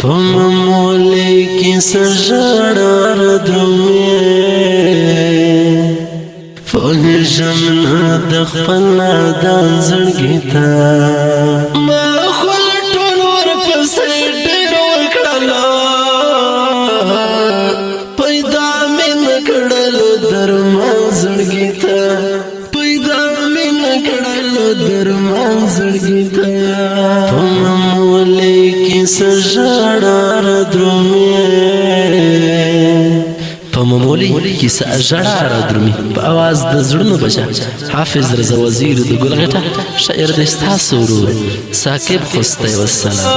پممولی کی سجڑار درومی فوهجم دخپل نادان زړګیتا ما خل ټول ور پسې ډېر وکړلا پیدا مې نکړلو درمان زړګیتا پیدا مې نکړلو درمان زړګیتا پممولی کی سجڑار درومی پممولی کیسه ژړا درومي په आवाज د زړونو بچا حافظ رضا وزیر د ګلغټه شاعر د ستاسو ورور ثاقب خوستی والسلام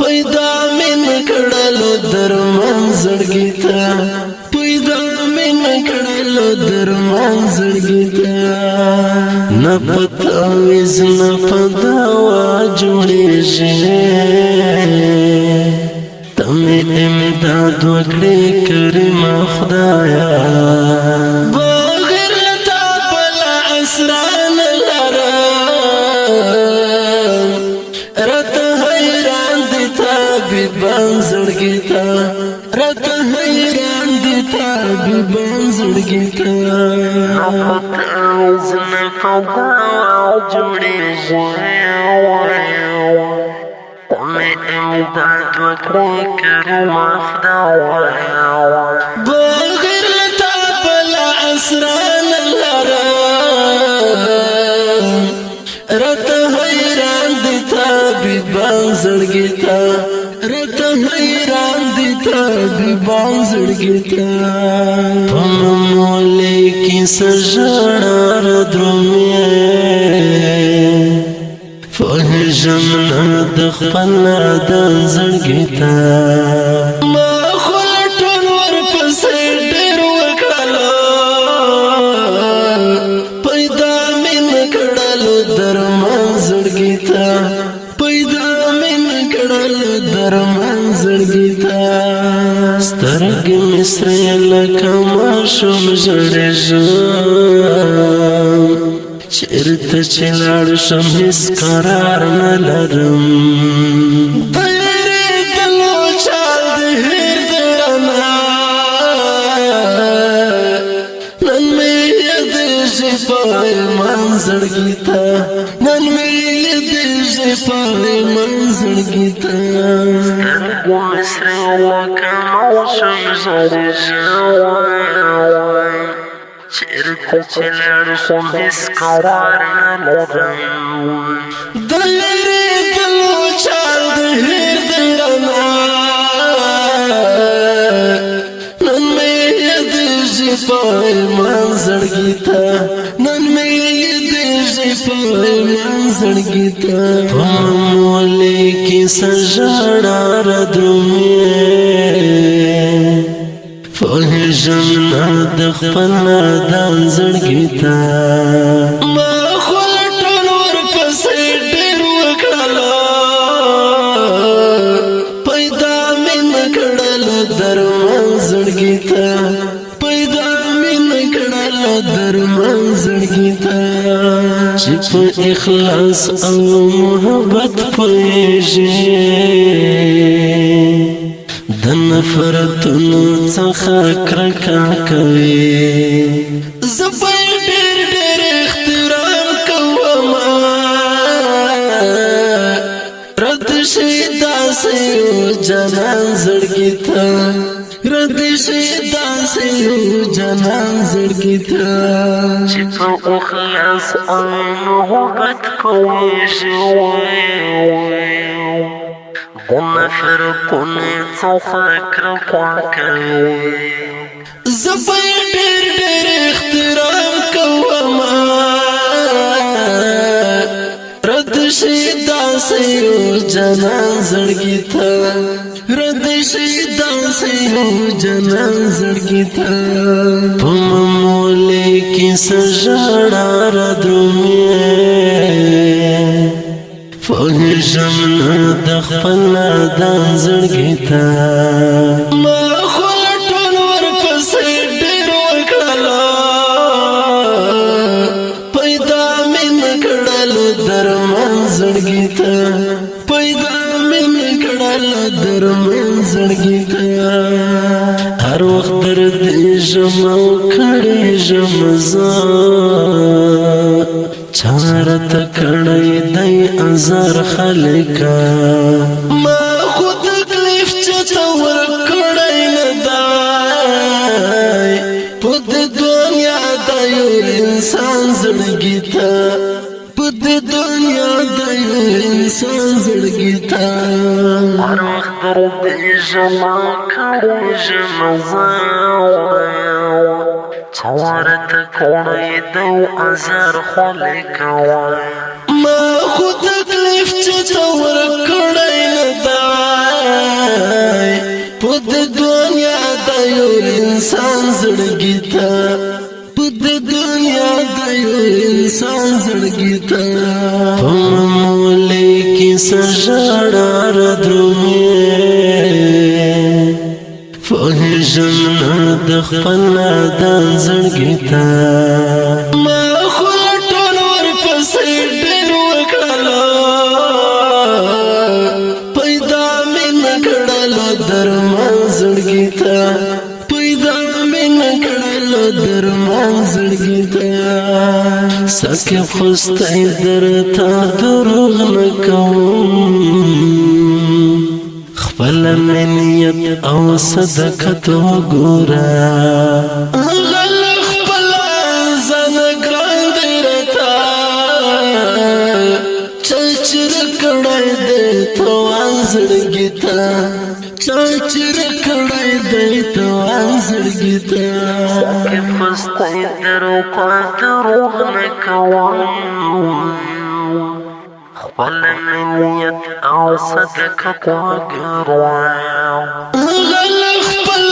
پیدا مې نکړلو درمان زړګیتا پیدا مې نکړلو درمان زړګیتا نه پتا وز نه پداوا جوړېږي تمہیں امداد وکڑے کرما خدایا بغیر لتا بلا اسران لرا رت حیران دیتا بیبان زڑگیتا رت حیران دیتا بیبان زڑگیتا نفت آوزن فضا جوڑی تمہیں امداد وکڑے کرما خدایا بغیر لتا بلا اسران لرا رت حیران دیتا بیبان زړګیتا رت حیران دیتا بیبان زړګیتا پممولی کی سجڑار درومی فوهجم دخپل نادان زړګیتا ما خل ټول ور پسې ډېر وکړلا پیدا مې نکړلو درمان زړګیتا پیدا مې نکړلو درمان زړګیتا سترګې مې سرې لکه ماشوم ژړېږم چرته چې لاړ شم هیڅ قرار نه لرم تېرېدلو چال د هېر د رڼا نن مې یادېږي په ایمان زړګیتا نن مې یادېږي په ایمان زړګیتا سترګو مې سرې لکه ماشوم ژړېږم چرته چې لاړ شم هیڅ قرار نه لرم د لېرېدلو چال د هېر د رڼا نن مې یادېږي په ایمان زړګیتا نن مې یادېږي په ایمان زړګیتا پممولی کی سجړار درومی فوهجم دخپل نادان زړګیتا ما خل ټول ور پسې ډېر وکړلا پیدا مې نکړلو درمان زړګیتا پیدا مې نکړلو درمان زړګیتا چې په اخلاص او محبت پوهېږي د نفرتونو څخه کرکه کوي زه به ډېر ډېر احترام کوم رد شي داسې یو جانان زړګیتا رد شي داسې یو جانان زړګیتا چې په اخلاص او محبت پوهېږي د نفرتونو څخه کرکه کوي زه به ډېر ډېر احترام کوم رد شي داسې یو جانان زړګیتا رد شي داسې یو جانان زړګیتا پممولی کی سجړار درومی فوهجم دخپل نادان زړګیتا ما خل ټول ور پسې ډېر وکړلا پیدا مې نکړلو درمان زړګیتا پیدا مې درمن زړګي ته هر وخت درد ژم او کړي ژم زه چارته کړی دی ازار خلکا ما خو تکلیف چته ورکړی نه دی په دې دنیا د یو انسان زړګي ته په دې دنیا د یو انسان زړګي ته هر وخت درد ژم او کړی ژم زه چارته کړی دی ازار خلکا ما خو تکلیف چته ورکړی نه دی په دې دنیا د یو انسان زړګي ته په دې دنیا د یو انسان زړګي ته په معاملې کې سجاړه درومې فهجم د خپل نادان زړګي ته ما خو ټول ورپسې ډېر وکړله پیدا مې نه کړله درمان زړګي ته پیدا مې نه کړله درمان زړګي ته سکه خوستی درته دروغ نه کوم خپل منیت او صدقت وګوره غل خپل ځان ګران دی رتا چچر کړای دی توان زړګي ته چچر کړای دی توان زړګي ته سکه خوستی درته دروغ نه کوم خپل منیت او صدقت وګوره غل خپل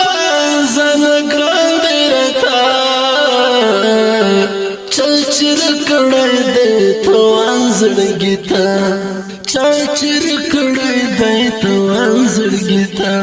ځان ګران دی رتا چچر کړی دی توان زړګي ته چچر کړی دی توان زړګي ته